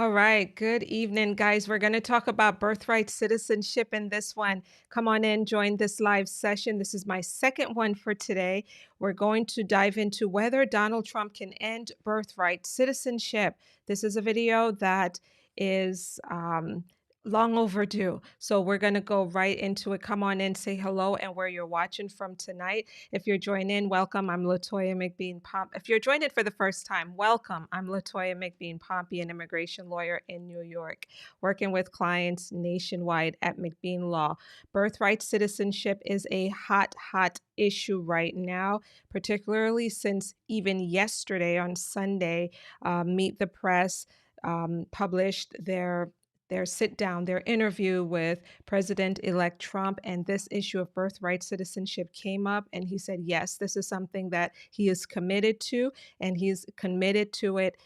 All right. Good evening, guys. We're going to talk about birthright citizenship in this one. Come on in, join this live session. This is my second one for today. We're going to dive into whether Donald Trump can end birthright citizenship. This is a video that is long overdue. So we're going to go right into it. Come on in, say hello, and where you're watching from tonight. If you're joining in, welcome. I'm Latoya McBean Pomp. If you're joining for the first time, welcome. I'm Latoya McBean Pompey, an immigration lawyer in New York, working with clients nationwide at McBean Law. Birthright citizenship is a hot issue right now, particularly since even yesterday on Sunday, Meet the Press published their sit down, their interview with President-elect Trump, and this issue of birthright citizenship came up, and he said, yes, this is something that he is committed to, and he's committed to it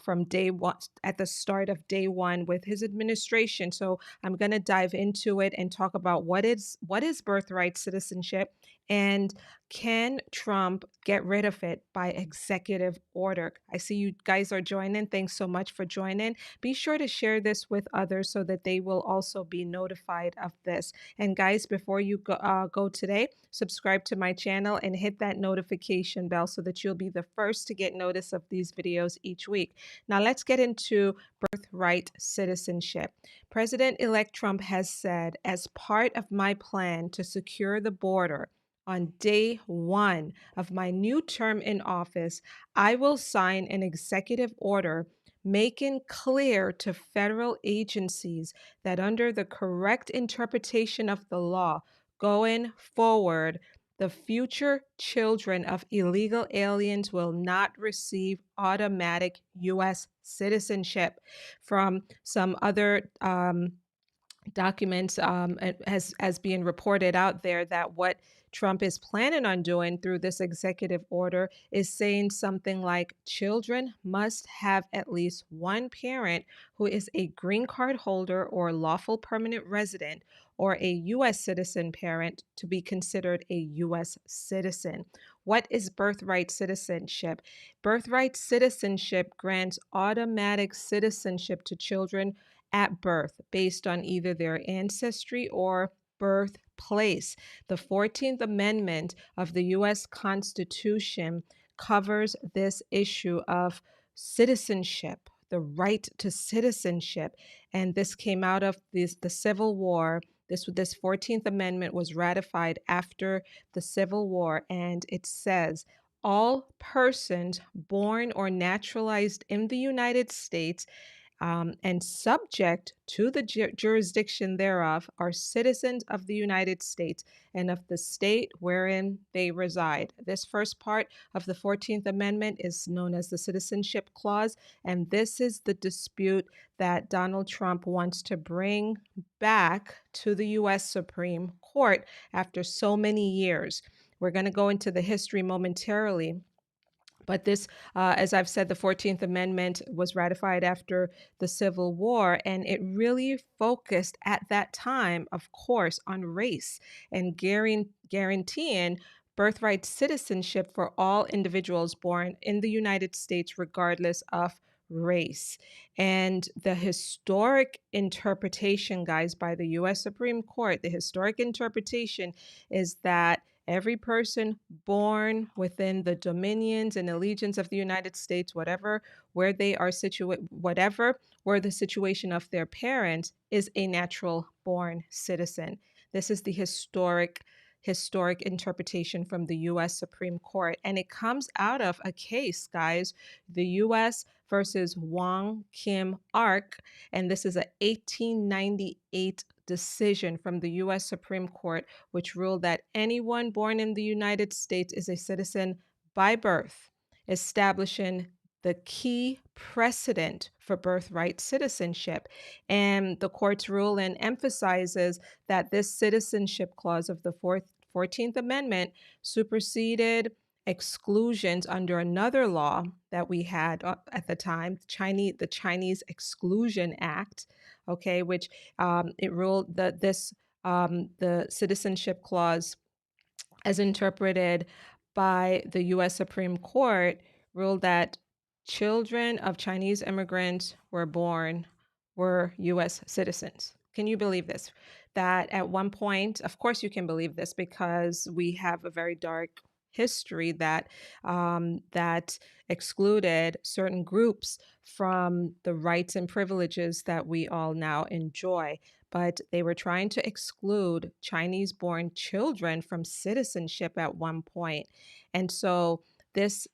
from day one, at the start of day one with his administration. So I'm going to dive into it and talk about what is birthright citizenship, and can Trump get rid of it by executive order? I see you guys are joining. Thanks so much for joining. Be sure to share this with others so that they will also be notified of this. And guys, before you go today, subscribe to my channel and hit that notification bell so that you'll be the first to get notice of these videos each week. Now let's get into birthright citizenship. President-elect Trump has said, as part of my plan to secure the border, on day one of my new term in office, I will sign an executive order making clear to federal agencies that under the correct interpretation of the law going forward, the future children of illegal aliens will not receive automatic U.S. citizenship. From some other documents as being reported out there, that what Trump is planning on doing through this executive order is saying something like children must have at least one parent who is a green card holder or lawful permanent resident or a U.S. citizen parent to be considered a U.S. citizen. What is birthright citizenship? Birthright citizenship grants automatic citizenship to children at birth based on either their ancestry or birthplace. The 14th Amendment of the U.S. Constitution covers this issue of citizenship, the right to citizenship. And this came out of the Civil War. This 14th Amendment was ratified after the Civil War, and it says, all persons born or naturalized in the United States and subject to the jurisdiction thereof are citizens of the United States and of the state wherein they reside. This first part of the 14th Amendment is known as the Citizenship Clause, and this is the dispute that Donald Trump wants to bring back to the U.S. Supreme Court after so many years. We're going to go into the history momentarily. But this, as I've said, the 14th Amendment was ratified after the Civil War, and it really focused at that time, of course, on race and guaranteeing birthright citizenship for all individuals born in the United States, regardless of race. And the historic interpretation, guys, by the U.S. Supreme Court, the historic interpretation is that every person born within the dominions and allegiance of the United States, whatever where they are situated, whatever where the situation of their parents, is a natural born citizen. This is the historic interpretation from the U.S. Supreme Court, and it comes out of a case, guys, the U.S. versus Wong Kim Ark, and this is a 1898 decision from the U.S. Supreme Court, which ruled that anyone born in the United States is a citizen by birth, establishing the key precedent for birthright citizenship. And the court's ruling emphasizes that this citizenship clause of the 14th Amendment superseded exclusions under another law that we had at the time, the Chinese Exclusion Act, okay, which it ruled that the citizenship clause, as interpreted by the U.S. Supreme Court, ruled that children of Chinese immigrants were US citizens. Can you believe this? That at one point, of course you can believe this because we have a very dark history that excluded certain groups from the rights and privileges that we all now enjoy. But they were trying to exclude Chinese-born children from citizenship at one point. And this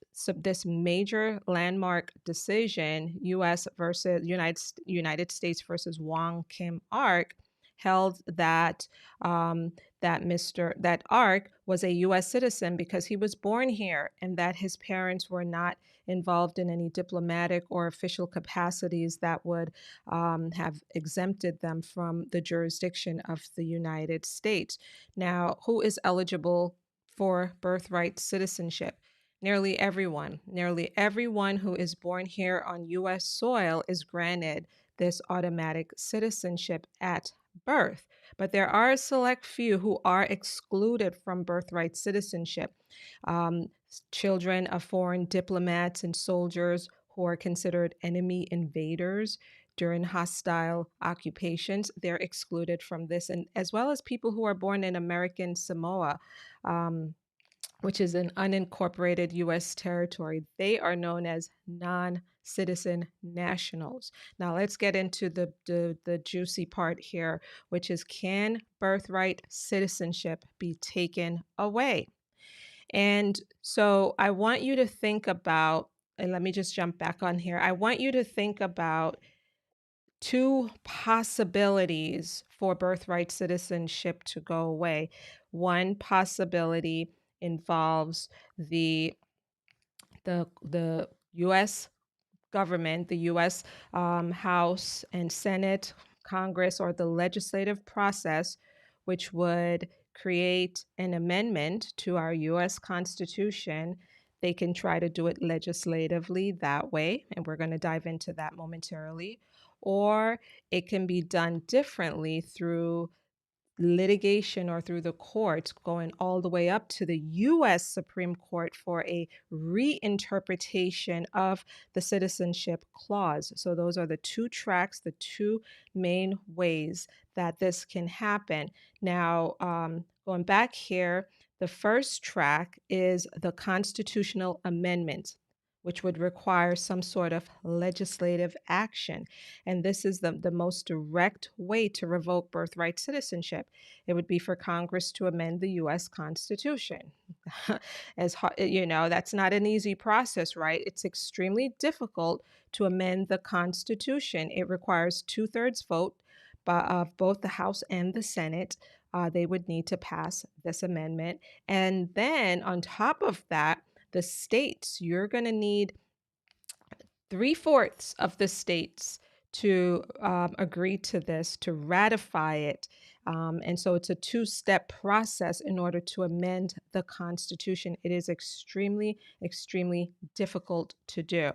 major landmark decision, U.S. versus United States versus Wong Kim Ark, held that that Ark was a U.S. citizen because he was born here and that his parents were not involved in any diplomatic or official capacities that would have exempted them from the jurisdiction of the United States. Now, who is eligible for birthright citizenship? Nearly everyone who is born here on US soil is granted this automatic citizenship at birth. But there are a select few who are excluded from birthright citizenship. Children of foreign diplomats and soldiers who are considered enemy invaders during hostile occupations, they're excluded from this, and as well as people who are born in American Samoa. Which is an unincorporated U.S. territory. They are known as non-citizen nationals. Now let's get into the juicy part here, which is, can birthright citizenship be taken away? And so I want you to think about, and let me just jump back on here. I want you to think about two possibilities for birthright citizenship to go away. One possibility involves the U.S. government, the U.S. House and Senate, Congress, or the legislative process, which would create an amendment to our U.S. Constitution. They can try to do it legislatively that way, and we're going to dive into that momentarily. Or it can be done differently through litigation or through the courts, going all the way up to the US Supreme Court for a reinterpretation of the citizenship clause. So, those are the two tracks, the two main ways that this can happen. Now, going back here, the first track is the constitutional amendment, which would require some sort of legislative action. And this is the most direct way to revoke birthright citizenship. It would be for Congress to amend the US Constitution. That's not an easy process, right? It's extremely difficult to amend the Constitution. It requires two-thirds vote of both the House and the Senate. They would need to pass this amendment. And then on top of that, the states, you're going to need three-fourths of the states to agree to this, to ratify it. And so it's a two-step process in order to amend the Constitution. It is extremely, extremely difficult to do.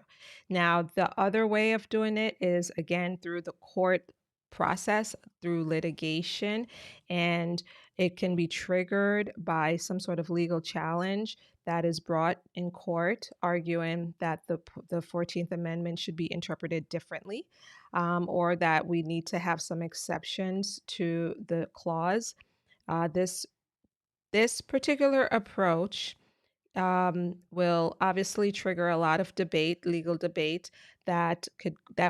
Now, the other way of doing it is, again, through the court process, through litigation, and it can be triggered by some sort of legal challenge that is brought in court, arguing that the 14th Amendment should be interpreted differently, or that we need to have some exceptions to the clause. This particular approach will obviously trigger a lot of debate, legal debate, that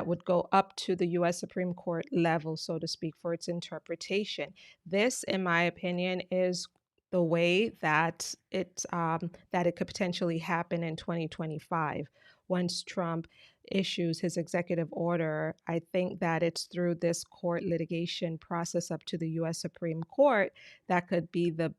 would go up to the U.S. Supreme Court level, so to speak, for its interpretation. This, in my opinion, is the way that it could potentially happen in 2025 once Trump issues his executive order. I think that it's through this court litigation process up to the U.S. Supreme Court that could be the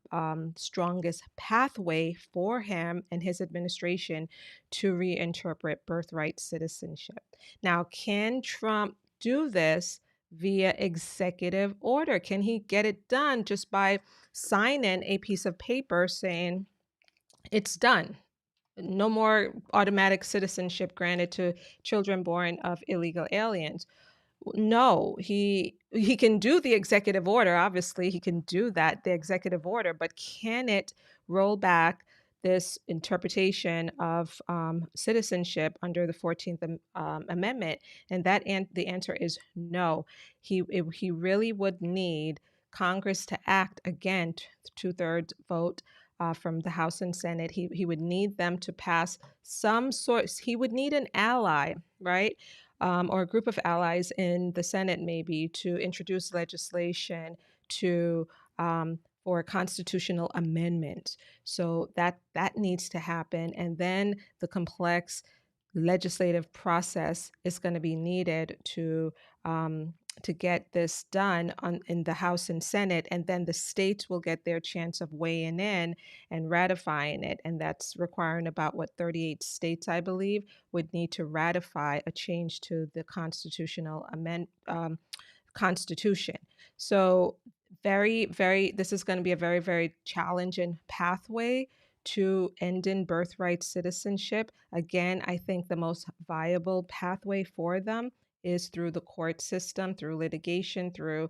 strongest pathway for him and his administration to reinterpret birthright citizenship. Now, can Trump do this via executive order? Can he get it done just by signing a piece of paper saying it's done? No more automatic citizenship granted to children born of illegal aliens. No, he can do the executive order. Obviously, he can do that, the executive order, but can it roll back this interpretation of citizenship under the 14th Amendment? And the answer is no. He really would need Congress to act again, two-thirds vote from the House and Senate. He would need them to pass some sort. He would need an ally, right? Or a group of allies in the Senate, maybe, to introduce legislation to for a constitutional amendment. So that needs to happen, and then the complex legislative process is going to be needed to get this done in the House and Senate, and then the states will get their chance of weighing in and ratifying it, and that's requiring about 38 states, I believe, would need to ratify a change to the constitution. So this is going to be a very, very challenging pathway to ending birthright citizenship. Again, I think the most viable pathway for them is through the court system, through litigation, through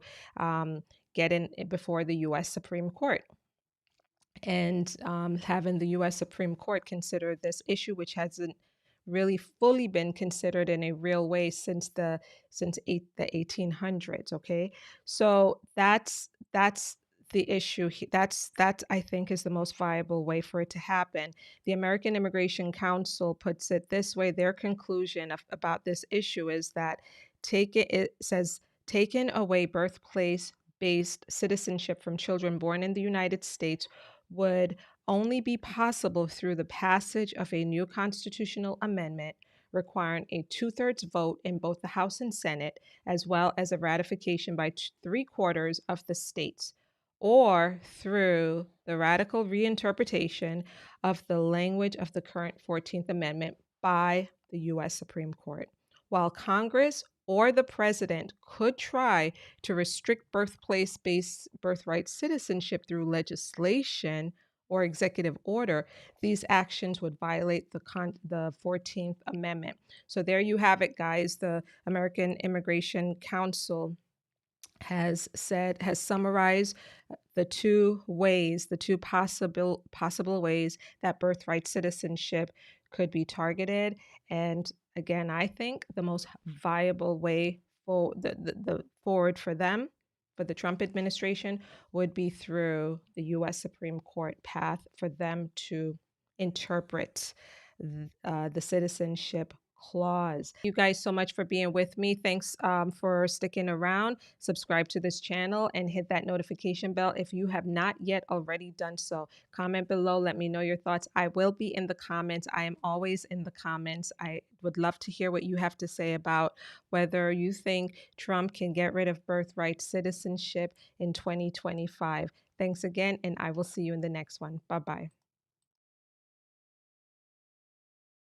getting it before the U.S. Supreme Court, and having the U.S. Supreme Court consider this issue, which hasn't really fully been considered in a real way since the 1800s. Okay, so that's the issue. That I think is the most viable way for it to happen. The American Immigration Council puts it this way: their conclusion about this issue is that it says taking away birthplace based citizenship from children born in the United States would only be possible through the passage of a new constitutional amendment requiring a two-thirds vote in both the House and Senate, as well as a ratification by three-quarters of the states, or through the radical reinterpretation of the language of the current 14th Amendment by the U.S. Supreme Court. While Congress or the president could try to restrict birthplace-based birthright citizenship through legislation or executive order, these actions would violate the 14th Amendment. So there you have it, guys. The American Immigration Council has summarized the two possible ways that birthright citizenship could be targeted. And again, I think the most viable way for the forward for them, for the Trump administration, would be through the U.S. Supreme Court path for them to interpret the citizenship clause. Thank you guys so much for being with me. Thanks for sticking around. Subscribe to this channel and hit that notification bell if you have not yet already done so. Comment below. Let me know your thoughts. I will be in the comments. I am always in the comments. I would love to hear what you have to say about whether you think Trump can get rid of birthright citizenship in 2025. Thanks again, and I will see you in the next one. Bye-bye.